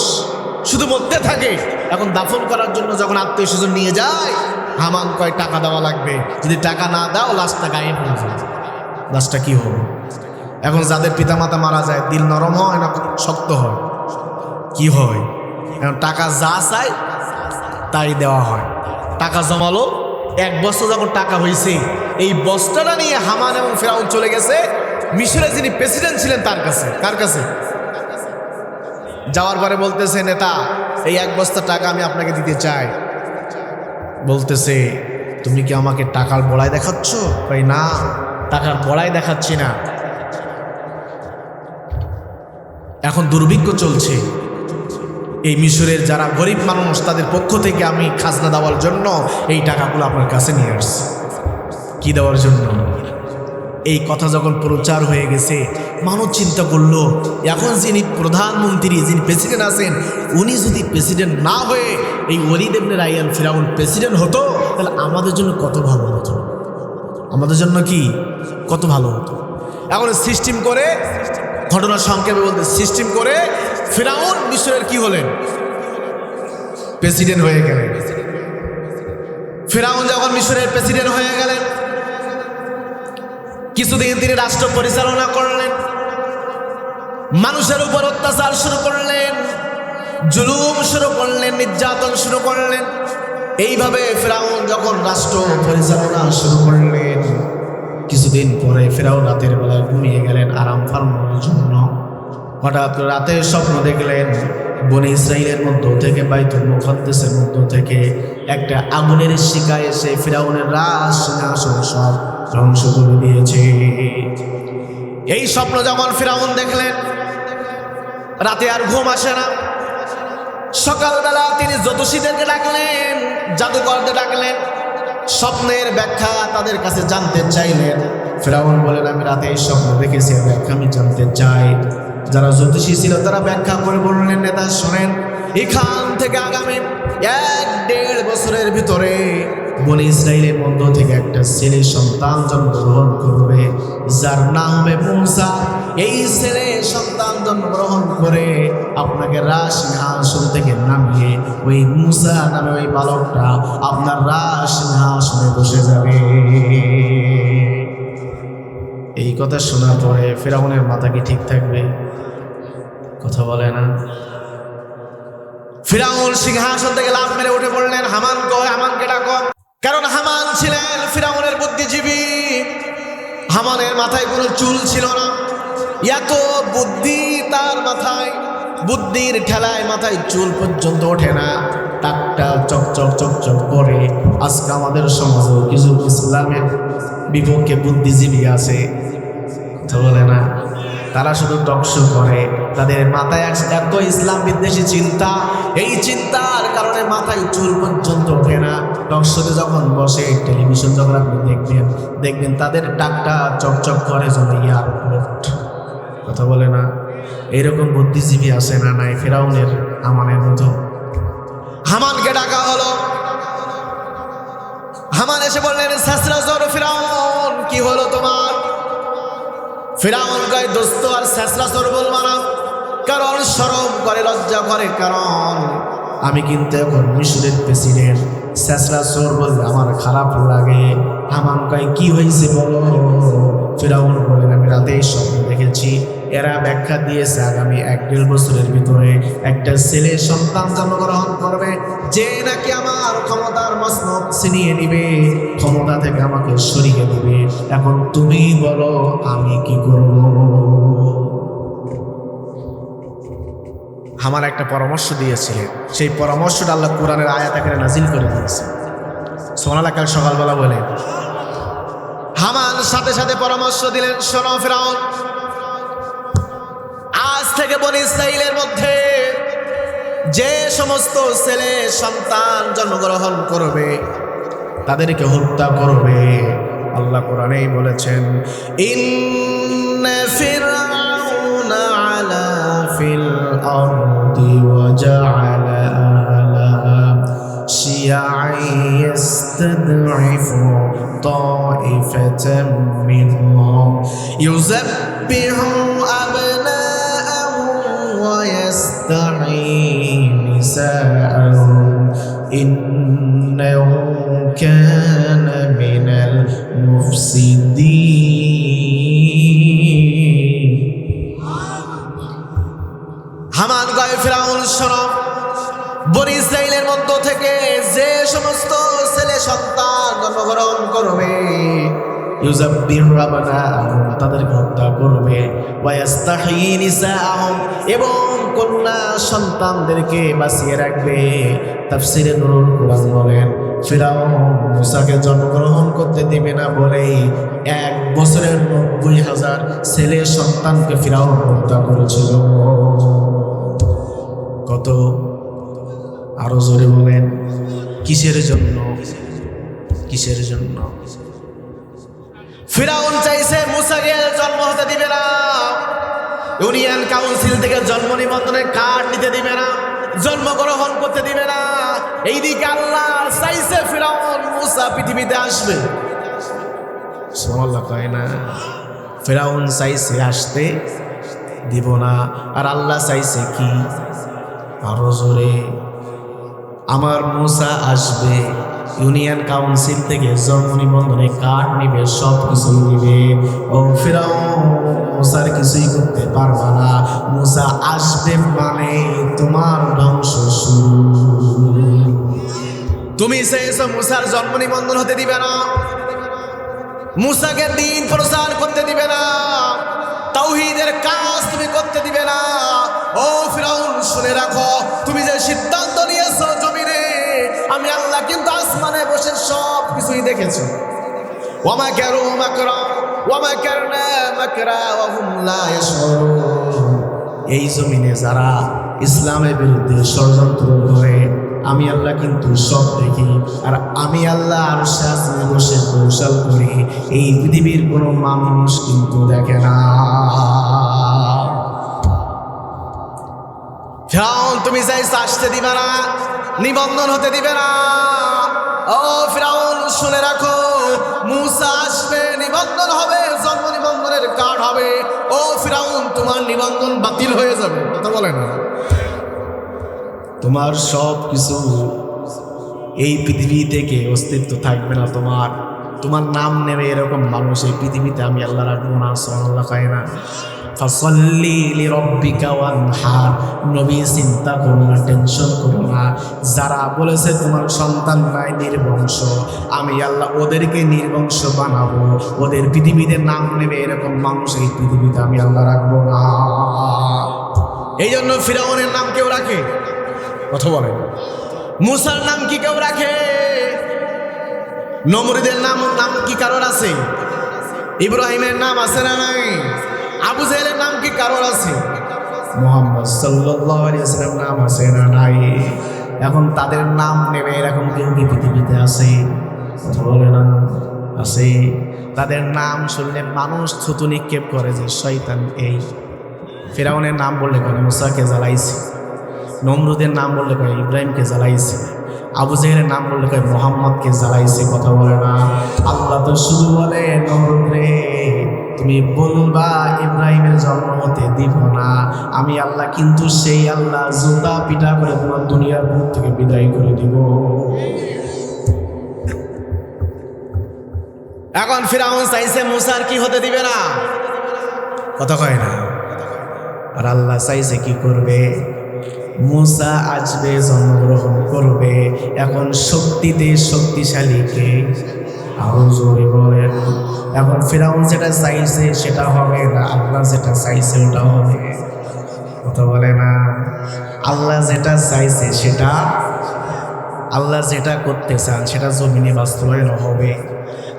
শুধু মরতে থাকে। এখন দাফন করার জন্য যখন আত্মীয় স্বজন নিয়ে যায়, হামান কয় টাকা দেওয়া লাগবে, যদি টাকা না দাও লাশটা গায়েব হয়ে যায়। লাশটা কি হবে? এখন যাদের পিতামাতা মারা যায়, দিল নরম হয় না শক্ত হয়? কি হয়? এখন টাকা যা চাই তাই দেওয়া হয়। টাকা জমালো, 1 বছর যখন টাকা হয়েছে, এই বস্তাটা নিয়ে হামান এবং ফিরাউন চলে গেছে মিশরে যিনি প্রেসিডেন্ট ছিলেন তার কাছে। কার কাছে? যাওয়ার পরে বলতেছে, নেতা, এই 1 বস্তা টাকা আমি আপনাকে দিতে চাই। বলতেছে, তুমি কি আমাকে টাকার বড়াই দেখাচ্ছ? ভাই না, টাকার বড়াই দেখাচ্ছি না। এখন দুর্ভিক্ষ চলছে, এই মিশরের যারা গরিব মানুষ তাদের পক্ষ থেকে আমি খাজনা দেওয়ার জন্য এই টাকাগুলো আপনার কাছে নিয়ে আসছি। কি দেওয়ার জন্য? এই কথা যখন প্রচার হয়ে গেছে, মানুষ চিন্তা করলো, এখন যিনি প্রধানমন্ত্রী, যিনি প্রেসিডেন্ট আছেন, উনি যদি প্রেসিডেন্ট না হয়ে এই ওলীদ ইবনে রাইয়ান ফিরাউন প্রেসিডেন্ট হতো, তাহলে আমাদের জন্য কত ভালো হতো। আমাদের জন্য কি কত ভালো হতো। এখন সিস্টেম করে, ঘটনা সংক্ষেপে বলতে, সিস্টেম করে ফিরাউন মিশরের কি হলেন? প্রেসিডেন্ট হয়ে গেলেন। ফিরাউন যখন মিশরের প্রেসিডেন্ট হয়ে গেলেন, কিছুদিন তিনি রাষ্ট্র পরিচালনা করলেন, মানুষের উপর অত্যাচার শুরু করলেন, জুলুম শুরু করলেন, নির্যাতন শুরু করলেন। এইভাবে ফিরাউন যখন রাষ্ট্র পরিচালনা শুরু করলেন, কিছুদিন পরে ফিরাউন রাতের বেলায় ঘুমিয়ে গেলেন আরাম ফারানোর জন্য। হঠাৎ রাতে স্বপ্ন দেখলেন, বনি ইসরাইলের মধ্য থেকে, বাইতুল মুকাদ্দাসের মধ্য থেকে একটা আগুনের শিখা এসে ফিরাউনের রাজ সিংহাসন সব ধ্বংস করে দিয়েছে। এই স্বপ্ন যখন ফিরাউন দেখলেন, রাতে আর ঘুম আসে না। সকালবেলা তিনি জ্যোতিষীদেরকে ডাকলেন, জাদুকরদের ডাকলেন, স্বপ্নের ব্যাখ্যা তাদের কাছে জানতে চাইলেন। ফিরাউন বলেন, আমি রাতে এই স্বপ্ন দেখেছি, ব্যাখ্যা আমি জানতে চাই। যারা জ্যোতিষী ছিল তারা ব্যাখ্যা করে বললেন, নেতা শোনেন, এখান থেকে আগামী 1-1.5 বছরের ভিতরে বনি ইসরাইলের মধ্য থেকে একটা ছেলে সন্তান জন্মগ্রহণ করবে, যার নাম হবে মূসা। এই ছেলে সন্তান জন্মগ্রহণ করে আপনাকে রাজ সিংহাসন থেকে নামিয়ে ওই মূসা নামে ওই বালকটা আপনার রাজ সিংহাসনে বসে যাবে। এই কথা শোনার পরে ফিরাউনের মাথা কি ঠিক থাকবে? কথা বলে না। ফিরাউন সিংহাসন থেকে লাফ মেরে উঠে পড়লেন। হামান কয়, হামানকে ডাকো। কারণ হামান ছিলেন ফিরাউনের বুদ্ধিজীবী। হামানের মাথায় কোনো চুল ছিল না, এত বুদ্ধি তার মাথায়, বুদ্ধির ঠেলায় মাথায় চুল পর্যন্ত ওঠে না, টাকটা চকচক চকচক করে। আজকে আমাদের সমাজেও কিছু ইসলামের বিপক্ষে বুদ্ধিজীবী আছে, কথা বলে না। তারা শুধু টকশো করে, তাদের মাথায় এত ইসলাম বিদ্বেষী চিন্তা, এই চিন্তার কারণে মাথায় চুল পর্যন্ত ওঠে না। টকশোতে যখন বসে, টেলিভিশন যখন আপনি দেখবেন তাদের টাকটা চকচক করে যেন এয়ারপোর্ট, কথা বলে না। এইরকম বুদ্ধিজীবী আছে না নাই? ফিরাউনের হামানের মতো। হামানকে ডাকা হলো। হামান এসে বললেন, ছেঁচড়া চোর ফিরাউন, কি হলো তোমার? ফিরাউন কয়, দোস্ত আর ছেঁচড়া চোর বলবা না, কারণ শরম করে, লজ্জা করে, কারণ আমি কিন্তু এখন মিশরের প্রেসিডেন্ট। ছেঁচড়া চোর বললে আমার খারাপ লাগে। হামান কয়, কি হয়েছে বলো? ফিরাউন বলেন, আমি রাতে স্বপ্ন দেখেছি, এরা ব্যাখ্যা দিয়েছে আগামী 1-1.5 বছরের ভিতরে একটা ছেলে সন্তান জন্মগ্রহণ করবে, যে নাকি আমার ক্ষমতার মসনদ ছিনিয়ে নিবে, ক্ষমতা থেকে আমাকে সরিয়ে দিবে। এখন তুমি বলো আমি কি করব? আমার একটা পরামর্শ দিয়েছিলেন, সেই পরামর্শটা আল্লাহ কোরআনের আয়াত আকারে নাজিল করে দিয়েছে। সুবহানাল্লাহ। কাল সকালবেলা বলে হামান সাথে সাথে পরামর্শ দিলেন, শোনো ফিরাউন, আজ থেকে বনী ইসরাইলের মধ্যে যে সমস্ত ছেলে সন্তান জন্মগ্রহণ করবে তাদেরকে হত্যা করবে। আল্লাহ কোরআনেই বলেছেন, ইন্না ফিরআউনা আলা ফিল আরদি ওয়া জাআলা আহলাহা শিয়া'আন ইয়াস্তাদঈফু তা'iফাতাম মিনহুম ইউযাব্বিহু আবনাআহুম ওয়া ইয়াস্তাহয়ী নিসাআহুম ইন্নাহু কানা মিনাল মুফসিদিন। হামান কয়, ফিরাউন শোনো, বনী ইসরাইলের মধ্য থেকে যে সমস্ত ছেলে সন্তান জন্মগ্রহণ করবে ইউযাব্বিহু আবনাআহুম, তাদেরকে হত্যা করবে, ওয়া ইয়াস্তাহয়ী নিসাআহুম, এবং কন্যা সন্তানদেরকে বাঁচিয়ে রাখবে। তাফসীরে নুরুল কুরআন বলেন, ফিরাউন মূসাকে জন্মগ্রহণ করতে দেবে না বলেই 1 বছরের 90,000 ছেলে সন্তানকে ফিরাউন হত্যা করেছিল। কত? আরো জোরে বলেন, কিসের জন্য? কিসের জন্য? ফিরাউন চাইছে মূসাকে জন্ম হতে দিবে না, ইউনিয়ন কাউন্সিল থেকে জন্ম নিবন্ধনের কার্ড নিতে দিবে না, জন্মগ্রহণ করতে দিবে না। এইদিকে আল্লাহ চাইছে ফিরাউন মূসা পৃথিবীতে আসবে। সুবহানাল্লাহ কয় না? ফিরাউন চাইছে আসতে দিব না, আর আল্লাহ চাইছে কি? আরো জোরে, আমার মূসা আসবে, ইউনিয়ন কাউন্সিল থেকে জন্ম নিবন্ধনে কার্ড নিবে, সব কিছু নিবে। ও ফিরাউন মূসার কিছুই করতে পারবা না, মূসা আসবে মানে তোমার ধ্বংস শুরু। তুমি চেয়েছো মূসার জন্ম নিবন্ধন হতে দিবে না, মূসাকে দ্বীন প্রচার করতে দিবে না, তাওহীদের কাজ তুমি করতে দিবে না। ও ফিরাউন শুনে রাখো, তুমি যে সিদ্ধান্ত নিয়েছো জমিনে, আমি আল্লাহ কিন্তু আসমানে বসে সব কিছুই দেখেছি। ওয়া মাকারু মাকরা ওয়া মাকারনা মাকরা ওয়া হুম লা ইয়াশউরুন। এই জমিনে যারা ইসলামের বিরুদ্ধে ষড়যন্ত্র করে, আমি আল্লাহ কিন্তু সব দেখি, আর আমি আল্লাহ আরশে আসমানে বসে কৌশল করি, এই পৃথিবীর কোনো মানুষ কিন্তু দেখে না। ফিরাউন তুমি চাইছো আসতে দিবে না, নিবন্ধন হতে দিবে না। ও ফিরাউন শুনে রাখো, মূসা আসবে, নিবন্ধন হবে, জন্ম নিবন্ধনের কার্ড হবে। ও ফিরাউন তোমার নিবন্ধন বাতিল হয়ে যাবে। কথা বলে না, তোমার সব কিছু এই পৃথিবী থেকে অস্তিত্ব থাকবে না। তোমার নাম নেবে এরকম মানুষ এই পৃথিবীতে আমি আল্লাহ রাখবো না। সুবহানাল্লাহ কয় না? ফাসাল্লি লিরাব্বিকা ওয়ানহার। নবী চিন্তা করো না, টেনশন করো না। যারা বলেছে তোমার সন্তান নাই, নির্বংশ, আমি আল্লাহ ওদেরকে নির্বংশ বানাবো। ওদের পৃথিবীতে নাম নেবে এরকম মানুষ এই পৃথিবীতে আমি আল্লাহ রাখবো না। এই জন্য ফিরাউনের নাম কেউ রাখে? কথা বলেন। মূসার নাম কি কেউ রাখে? নমরুদের নাম কি কারোর আছে? ইব্রাহিমের নাম আছে না নাই? আবু জাহেলের নাম কি কারোর আছে? মুহাম্মদ সাল্লাল্লাহু আলাইহি ওয়াসাল্লাম নাম আছে না নাই? এখন তাদের নাম নেবে এরকম কেউ কি পৃথিবীতে আছে? কথা বলে না, আছে। তাদের নাম শুনলে মানুষ থুতু নিক্ষেপ করে যে শয়তান এই। ফিরাউনের নাম বললে কয় মূসাকে জ্বালাইছে, নমরুদের নাম বললে কয় ইব্রাহিমকে জ্বালাইছে, আবু জাহেলের নাম বললে কয় মোহাম্মদকে জ্বালাইছে। কথা বলে না? আল্লাহ তো শুধু বলে নমরুদ রে তুমি বলবা ইব্রাহিমের জন্ম হতে দিব না, আমি আল্লাহ কিন্তু সেই আল্লাহ জুতা পিটা করে তোমার দুনিয়ার বুক থেকে বিদায় করে দিব। এখন ফিরাউন চাইছে মূসার কি হতে দিবে না? কথা কয় না? আর আল্লাহ চাইছে কি করবে? মুসা আসবে, জন্মগ্রহণ করবে। এখন শক্তিতে শক্তিশালী কে? আরো জোরে বলেন। এখন ফিরাউন যেটা চাইছে সেটা হবে না, আল্লাহ যেটা চাইছে ওটা হবে। কথা বলে না। আল্লাহ যেটা চাইছে সেটা, আল্লাহ যেটা করতে চান সেটা জমিনে বাস্তবায়ন হবে।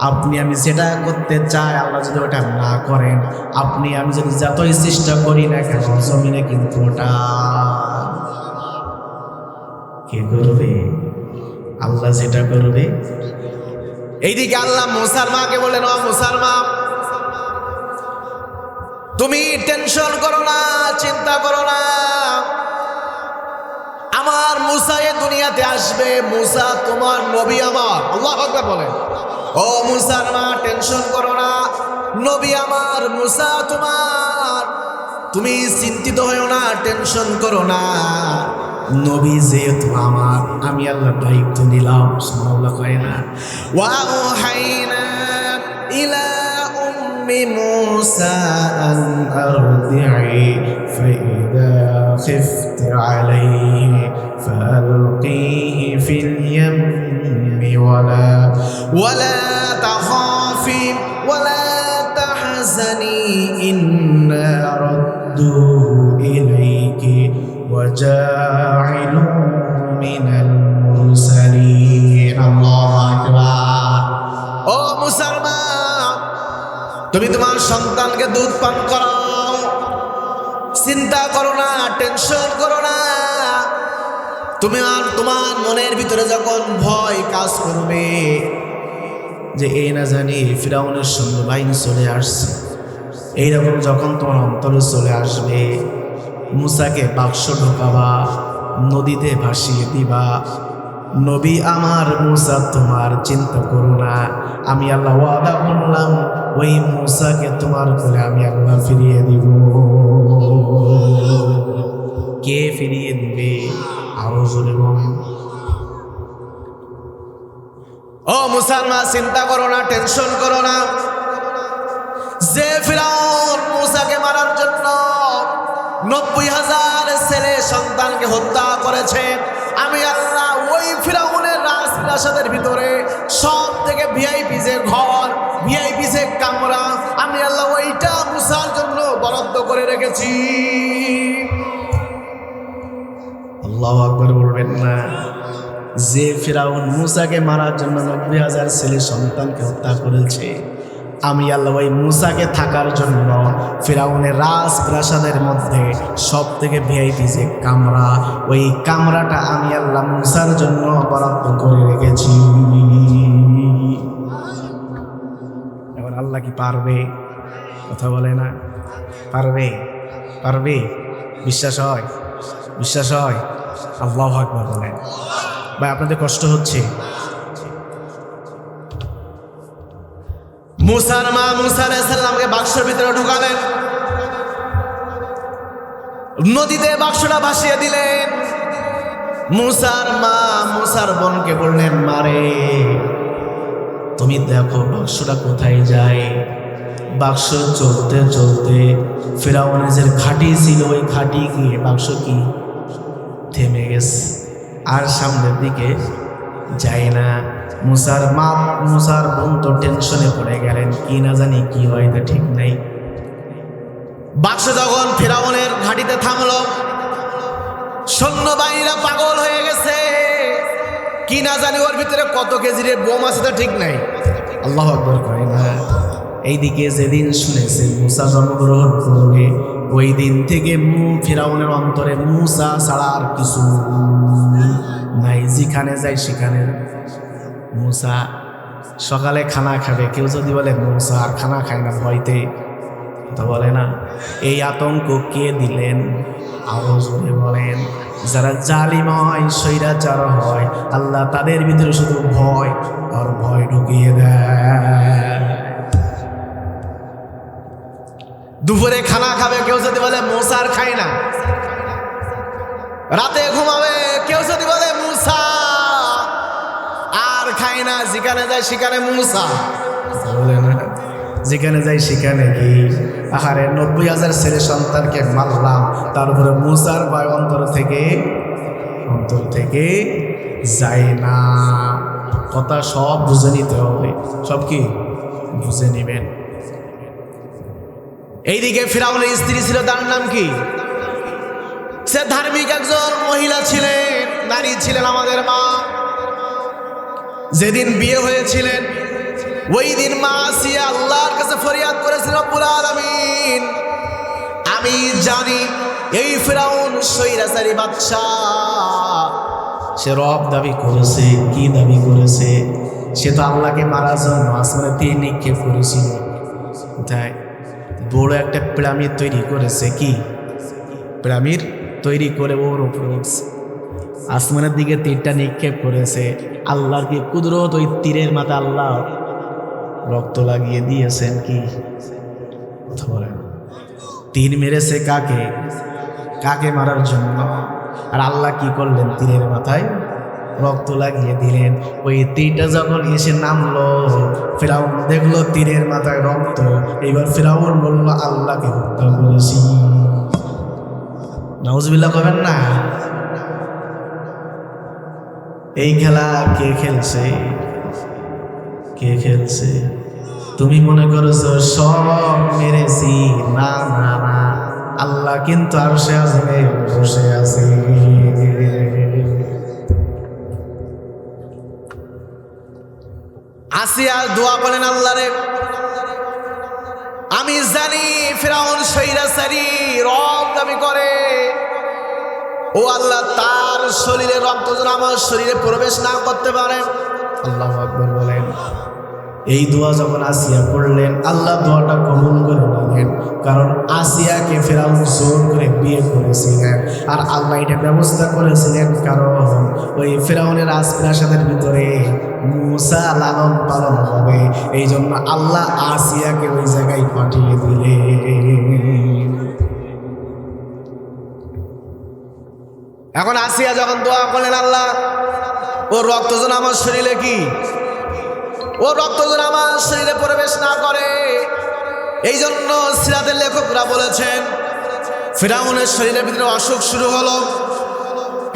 আপনি আমি যেটা করতে চাই আল্লাহ যদি ওটা না করেন, আপনি আমি যদি যতই চেষ্টা করি না কেন, জমিনে কিন্তু ওটা কে করবে? আল্লাহ যেটা করবে। এইদিকে আল্লাহ মুসার মাকে বললেন, ও মুসার মা, তুমি টেনশন করো না, চিন্তা করো না, আমার মুসা এই দুনিয়াতে আসবে। মুসা তোমার নবী আমার। আল্লাহু আকবার বলেন। ও মুসার মা, টেনশন করো না, নবী আমার, মুসা তোমার। তুমি চিন্তিত হও না, টেনশন করো না। নবী যেহেতু আমার, আমি আল্লাহ দায়িত্ব নিলাম। সুবহানাল্লাহ কয় না? ওয়া আওহাইনা ইলা উম্মি মুসা আন আরদি'i ফাইদা খিফতি আলাইহি ফালকিহি ফিল ইয়াম্মি ওয়ালা তাখাফি ওয়ালা তাহজানি ইন্না রাদ্দুহু ইলাইকি وجاعل من المرسلين الله أكبر ও মুসলমান, তুমি তোমার সন্তানকে দুধ পান করাও, চিন্তা করো না, টেনশন করো না। তুমি আর তোমার মনের ভিতরে যখন ভয় কাজ করবে যে এই না জানি ফিরাউনের সৈন্য বাহিনী চলে আসছে, এইরকম যখন তোমার অন্তরে চলে আসবে, মুসাকে বাক্স ঢোকাবা, নদীতে ভাসিয়ে দিবা। নবী আমার, মুসা তোমার, চিন্তা করো না, আমি আল্লাহ ওয়াদা করলাম ওই মুসাকে তোমার কোলে আমি আল্লাহ ফিরিয়ে দিব। কে ফিরিয়ে দিবে? আরো জোরে বলেন। ও মুসলমান, চিন্তা করো না, টেনশন করো না। যে ফিরাউন মুসাকে মারার জন্য 90,000 ছেলে সন্তানকে হত্যা করেছে, আমি আল্লাহ ওই ফিরাউনের রাজপ্রাসাদের ভিতরে সব থেকে ভিআইপি যে ঘর, ভিআইপি যে কামরা, আমি আল্লাহ ওইটা মুসার জন্য বরাদ্দ করে রেখেছি। আল্লাহু আকবার বলবেন না? যে ফিরাউন মুসাকে মারার জন্য 90,000 ছেলে সন্তানকে হত্যা করেছে, আমি আল্লাহ ওই মুসাকে থাকার জন্য ফিরাউনের রাজপ্রাসাদের মধ্যে সব থেকে ভিআইপি যে কামরা, ওই কামরাটা আমি আল্লাহ মুসার জন্য বরাদ্দ করে রেখেছি। এখন আল্লাহ কি পারবে? কথা বলে না? পারবে? পারবে? বিশ্বাস হয়? বিশ্বাস হয়? আল্লাহু আকবার বলেন। ভাই, আপনাদের কষ্ট হচ্ছে? মুসার মা মুসা আলাইহিস সালামকে বাক্সের ভিতরে ঢুকালেন, নদীতে বাক্সটা ভাসিয়ে দিলেন। মুসার মা মুসার বোনকে বললেন, মারে তুমি দেখো বাক্সটা কোথায় যায়। বাক্স চলতে চলতে ফিরাউনের যে ঘাঁটি ছিল, ওই ঘাঁটি গিয়ে বাক্স কি থেমে গেছে, আর সামনের দিকে যায় না। মুসার মা মুসার বোন তো টেনশনে পড়ে গেলেন, কি না জানি কি হয়, তা ঠিক নাই। বাক্স যখন ফিরাউনের ঘাঁটিতে থামলো, সৈন্যবাহিনীরা পাগল হয়ে গেছে, কি না জানি ওর ভিতরে কত কেজির বোম আছে, তা ঠিক নাই। আল্লাহু আকবার করে না? এইদিকে যেদিন শুনেছে মুসা জন্মগ্রহণ করবে, ওই দিন থেকে ফিরাউনের অন্তরে মুসা ছাড়া আর কিছু নাই। যেখানে যায় সেখানে মুসা। সকালে খানা খাবে, কেউ যদি বলে মুসা আর খানা খায় না ভয়তে, তো বলে না। এই আতঙ্ক কে দিলেন? আরো জোরে বলেন। যারা জালিম হয়, স্বৈরাচার হয়, আল্লাহ তাদের ভিতরে শুধু ভয় আর ভয় ঢুকিয়ে দেয়। দুপুরে খানা খাবে, কেউ যদি বলে মুসা আর খায় না। রাতে ঘুমাবে, কেউ যদি বলে মুসা আর খায় না। যেখানে যায় সেখানে মুসা। বলে না? যেখানে যাই সেখানে কি আহারে 90,000 ছেলে সন্তানকে মারলাম, তারপরে মুসার ভয় অন্তর থেকে যায় না। কথা সব বুঝে নিতে হবে, সব কি বুঝে নেবেন। এইদিকে ফিরাউনের স্ত্রী ছিল, তার নাম কি? সে ধার্মিক একজন মহিলা ছিলেন, নারী ছিলেন, আমাদের মা। যেদিন বিয়ে হয়েছিলেন ওই দিন মা আসিয়া আল্লাহর কাছে ফরিয়াদ করেছিল, রব্বুল আলামিন, আমি জানি এই ফিরাউন স্বৈরাচারী বাদশা, সে রব দাবি করেছে। কি দাবি করেছে? সে তো আল্লাহকে মারার জন্য আসমানে তীর নিক্ষেপ করেছিল। তাই বড় একটা পিরামিড তৈরি করেছে। কি পিরামিড তৈরি করে ওর উপরে উঠছে, আসমানের দিকে তীরটা নিক্ষেপ করেছে। আল্লাহর কি কুদরত, ওই তীরের মাথা আল্লাহ রক্ত লাগিয়ে দিয়েছেন। কি তীর মেরেছে কাকে মারার জন্য, আর আল্লাহ কি করলেন? তীরের মাথায় রক্ত লাগিয়ে দিলেন। ওই তীরটা যখন এসে নামলো, ফিরাউন দেখলো তীরের মাথায় রক্ত। এইবার ফিরাউন বলল, আল্লাহকে হত্যা করেছি। নাউজুবিল্লাহ করবেন না। এই খেলা কে খেলছে? তুমি মনে করছো সব মেরেছি? না না না, আল্লাহ কিন্তু আরশে আযমে বসে আছে। আসিয়া দোয়া করেন, আল্লাহ রে, আমি জানি ফিরাউন স্বৈরাচারী, রব দাবি করে। ও আল্লাহ, তার শরীরে রক্ত যেন আমার শরীরে প্রবেশ না করতে পারে। আল্লাহু আকবার বলেন। এই দোয়া যখন আসিয়া করলেন, আল্লাহ দোয়াটা কবুল করে নিলেন। কারণ আসিয়াকে ফিরাউন জোর করে বিয়ে করেছিলেন, আর আল্লাহ এটা ব্যবস্থা করেছিলেন কারণ ওই ফিরাউনের রাজপ্রাসাদের ভিতরে মুসা লালন পালন হবে। এই জন্য আল্লাহ আসিয়াকে ওই জায়গায় পাঠিয়ে দিলেন। এখন আসিয়া যখন দোয়া করলেন, আল্লাহ ও রক্ত যেন আমার শরীরে ও রক্ত যেন আমার শরীরে প্রবেশ না করে। এই জন্য সিরাতের লেখকরা বলেছেন, ফিরাউনের শরীরের ভিতরে অসুখ শুরু হলো।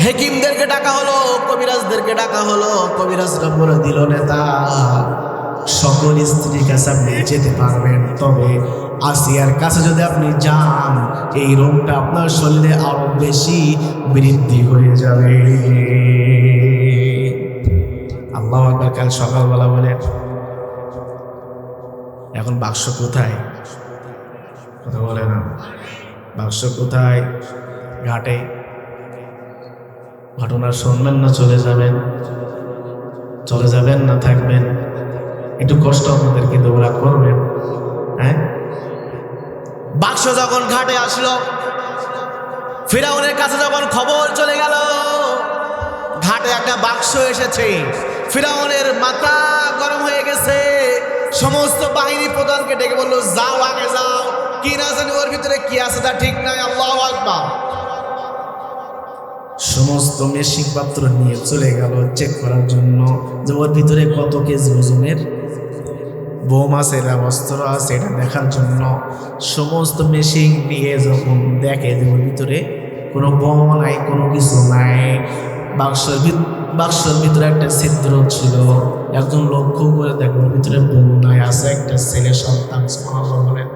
হেকিমদেরকে ডাকা হলো, কবিরাজদেরকে ডাকা হলো। কবিরাজরা বলে দিল, নেতা, সকল স্ত্রীর কাছে আপনি যেতে পারবেন, তবে আসিয়ার কাছে যদি আপনি যান, এই রোগটা আপনার শরীরে আরো বেশি বৃদ্ধি হয়ে যাবে। আল্লাহু আকবার। কাল সকালবেলা বলেন, এখন বাক্স কোথায়? কথা বলে না। বাক্স কোথায়? ঘাটে। ঘটনা শুনবেন না চলে যাবেন না থাকবেন? একটু কষ্ট আপনাদের কিন্তু ওরা করবেন। হ্যাঁ, বাক্স যখন ঘাটে আসলো, ফিরাউনের কাছে যখন খবর চলে গেল ঘাটে একটা বাক্স এসেছে, ফিরাউনের মাথা গরম হয়ে গেছে। সমস্ত বাহিনী প্রধানকে ডেকে বললো, যাও, আগে যাও, কি না জানি ওর ভিতরে কি আছে তা ঠিক নাই। আল্লাহু আকবার। সমস্ত মেশিন পাত্র নিয়ে চলে গেল চেক করার জন্য যে ওর ভিতরে কত কেজি ওজনের বোম আছে, অস্ত্র আছে, এটা দেখার জন্য সমস্ত মেশিন নিয়ে যখন দেখে যে ওর ভিতরে কোনো বোম নাই, কোনো কিছু নাই, বাক্সের ভিতরে একটা ছিদ্র ছিল। একজন লক্ষ্য করে দেখো ওর ভিতরে বোম নাই, আছে একটা ছেলে সন্তান। সুবহানাল্লাহ বলেন।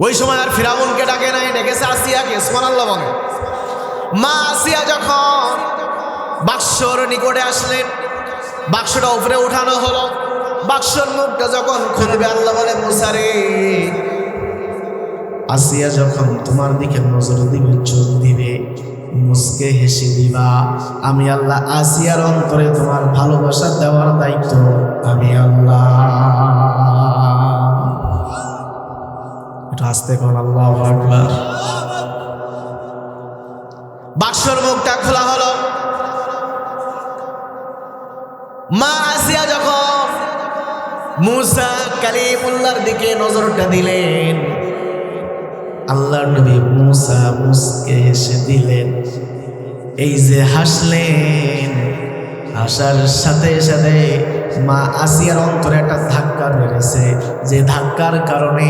ওই সময় আর ফিরাউনকে ডাকে নাই, ডেকেছে আসিয়াকে। সুবহানাল্লাহ বলেন। মা আসিয়া যখন বাক্সর নিকটে আসলেন, বাক্সটা উপরে উঠানো হলো। বাক্সর মুখটা যখন খুলবে, আল্লাহ বলে, মুসা রে, আসিয়া যখন তোমার দিকে নজর দিবে, চোখ দিবে, মুসকে হেসে দিবা। আমি আল্লাহ আসিয়ার অন্তরে তোমার ভালোবাসা দেওয়ার দায়িত্ব আমি আল্লাহ। এটা আস্তে কোন আল্লাহু আকবার। বাক্সর মুখটা খোলা হলো। মা আসিয়া যখন মুসা কালিমুল্লাহর দিকে নজরটা দিলেন, আল্লাহর নবী মুসা মুসকে হেসে দিলেন। এই যে হাসলেন, হাসার সাথে সাথে মা আসিয়ার অন্তরে একটা ধাক্কা মেরেছে, যে ধাক্কার কারণে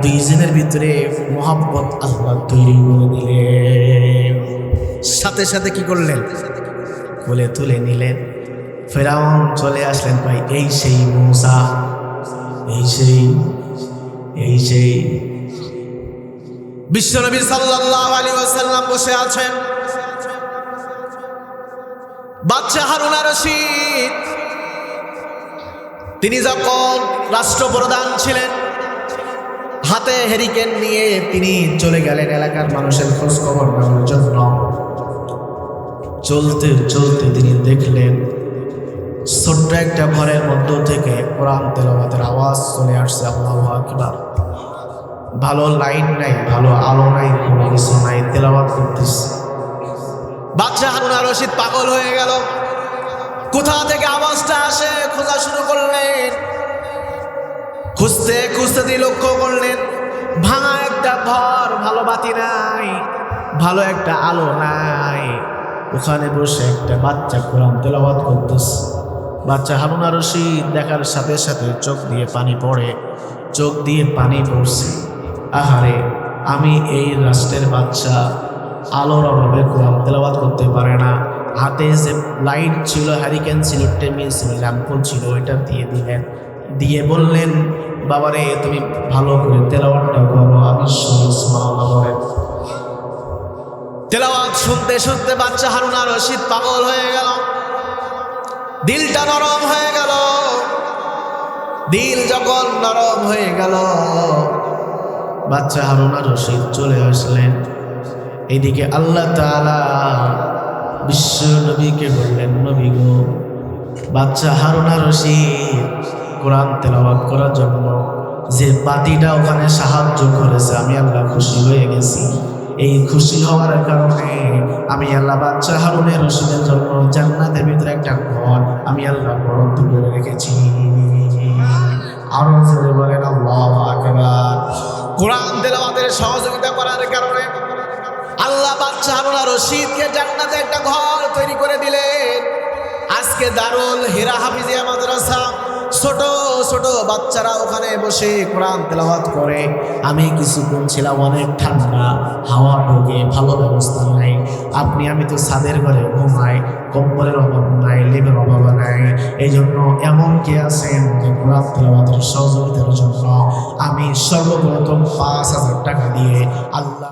দুইজনের ভিতরে মোহাব্বত আল্লাহ তৈরি করে দিলেন। সাথে সাথে কি করলেন? কোলে তুলে নিলেন। ফেরাউন চলে আসলেন, ভাই এই সেই মূসা, এই সেই বিশ্বনবী সাল্লাল্লাহু আলাইহি ওয়াসাল্লাম বসে আছেন। বাদশা হারুন আর রশিদ তিনি যখন রাষ্ট্রপ্রধান ছিলেন, হাতে হেরিকেন নিয়ে তিনি চলে গেলেন এলাকার মানুষের খোঁজ খবর নেওয়ার জন্য। চলতে চলতে তিনি দেখলেন ছোট্ট একটা ঘরের মধ্য থেকে কোরআন তেলাওয়াতের আওয়াজ চলে আসছে। আল্লাহু আকবার। ভালো লাইট নাই, ভালো আলো নাই, কোনো কিছু নাই, তেলাওয়াত করতেছে। বাদশা হারুন আর রশিদ পাগল হয়ে গেল, কোথা থেকে আওয়াজটা আসে খোঁজা শুরু করলেন। খুঁজতে খুঁজতে তিনি লক্ষ্য করলেন ভাঙা একটা ঘর, ভালো বাতি নাই, ভালো একটা আলো নাই, ওখানে বসে একটা বাচ্চা কোরআন তেলাওয়াত করতেছে। বাচ্চা হারুন আর রশিদ দেখার সাথে সাথে চোখ দিয়ে পানি পড়ে, চোখ দিয়ে পানি পড়ছে। আহারে, আমি এই রাষ্ট্রের বাচ্চা, আলোর অভাবে কোরআন তেলাওয়াত করতে পারে না। হাতে যে লাইট ছিল, হ্যারিকেন ছিল, টেমিল ছিল, ল্যাম্পল ছিল, ওইটা দিয়ে দিলেন। দিয়ে বললেন, বাবারে তুমি ভালো করে তেলাওয়াতটা করো, আমি শুনি সুবহানাল্লাহ বলেন। তেলাওয়াত শুনতে শুনতে বাচ্চা হারুন আর রশিদ পাগল হয়ে গেল, দিলটা নরম হয়ে গেল। দিল যখন নরম হয়ে গেল, বাচ্চা হারুন আর রশিদ চলে আসলেন। এইদিকে আল্লাহ তাআলা বিশ্ব নবীকে বললেন, নবী গো, বাচ্চা হারুন আর রশিদ কোরআন তেলাওয়াত করার জন্য যে বাতিটা ওখানে সাহায্য করেছে, আমি আল্লাহ খুশি হয়ে গেছি। এই খুশি হওয়ার কারণে আমি আল্লাহ বাচ্চা হারুনের রশিদের জন্য জান্নাতের ভিতরে একটা ঘর আমি আল্লাহ বরাদ্দ করে রেখেছি। আরো জোরে বলেন আল্লাহু আকবার। কোরআন তেলাওয়াতের সহযোগিতা করার কারণে আল্লাহ বাচ্চা হারুন আর রশিদকে জান্নাতে একটা ঘর তৈরি করে দিলেন। আজকে দারুল হিরা হাফিজিয়া মাদ্রাসা, ছোট ছোট বাচ্চারা ওখানে বসে কোরআন তেলাওয়াত করে। আমি কিছুক্ষণ ছিলাম, অনেক ঠান্ডা, হাওয়া ঢোকে, ভালো ব্যবস্থা নাই। আমি তো ছাদের ঘরে ঘুমাই, কম্বলের অভাব নাই, লেপের অভাব নাই। এই জন্য এমন কে আছেন যে কোরআন তেলাওয়াতের সহযোগিতার জন্য আমি সর্বপ্রথম ৫,০০০ টাকা দিয়ে আল্লাহ